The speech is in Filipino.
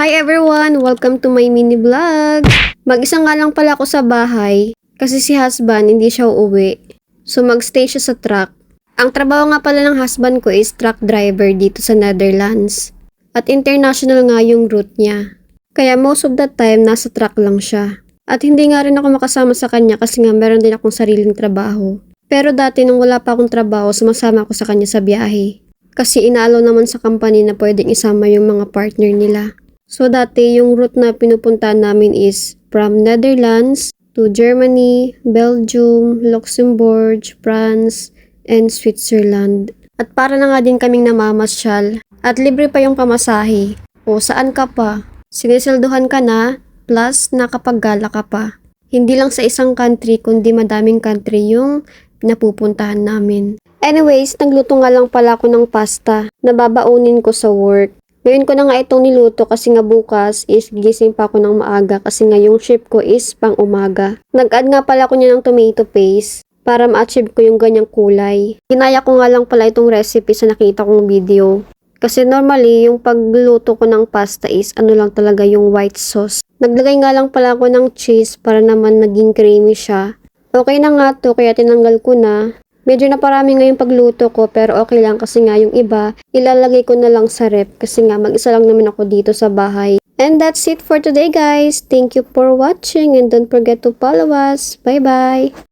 Hi everyone! Welcome to my mini vlog! Mag-isa nga lang pala ako sa bahay kasi si husband hindi siya uuwi. So magstay siya sa truck. Ang trabaho nga pala ng husband ko is truck driver dito sa Netherlands. At international nga yung route niya. Kaya most of the time nasa truck lang siya. At hindi nga rin ako makasama sa kanya kasi nga meron din akong sariling trabaho. Pero dati nung wala pa akong trabaho, sumasama ako sa kanya sa biyahe. Kasi inaalaw naman sa company na pwedeng isama yung mga partner nila. So dati yung route na pinupuntahan namin is from Netherlands to Germany, Belgium, Luxembourg, France, and Switzerland. At para na nga din kaming namamasyal at libre pa yung pamasahe. O saan ka pa? Sinisilduhan ka na plus nakapaggala ka pa. Hindi lang sa isang country kundi madaming country yung napupuntahan namin. Anyways, nagluto nga lang pala ako ng pasta na babaunin ko sa work. Ngayon ko na nga itong niluto kasi nga bukas is gising pa ako ng maaga kasi nga yung shift ko is pang umaga. Nag-add nga pala ako niya ng tomato paste para ma-achieve ko yung ganyang kulay. Ginaya ko nga lang pala itong recipe sa nakita kong video. Kasi normally yung pagluto ko ng pasta is ano lang talaga yung white sauce. Naglagay nga lang pala ako ng cheese para naman naging creamy siya. Okay na nga to kaya tinanggal ko na. Medyo naparami nga yung pagluto ko pero okay lang kasi nga yung iba ilalagay ko na lang sa ref kasi nga mag-isa lang naman ako dito sa bahay. And that's it for today guys. Thank you for watching and don't forget to follow us. Bye bye!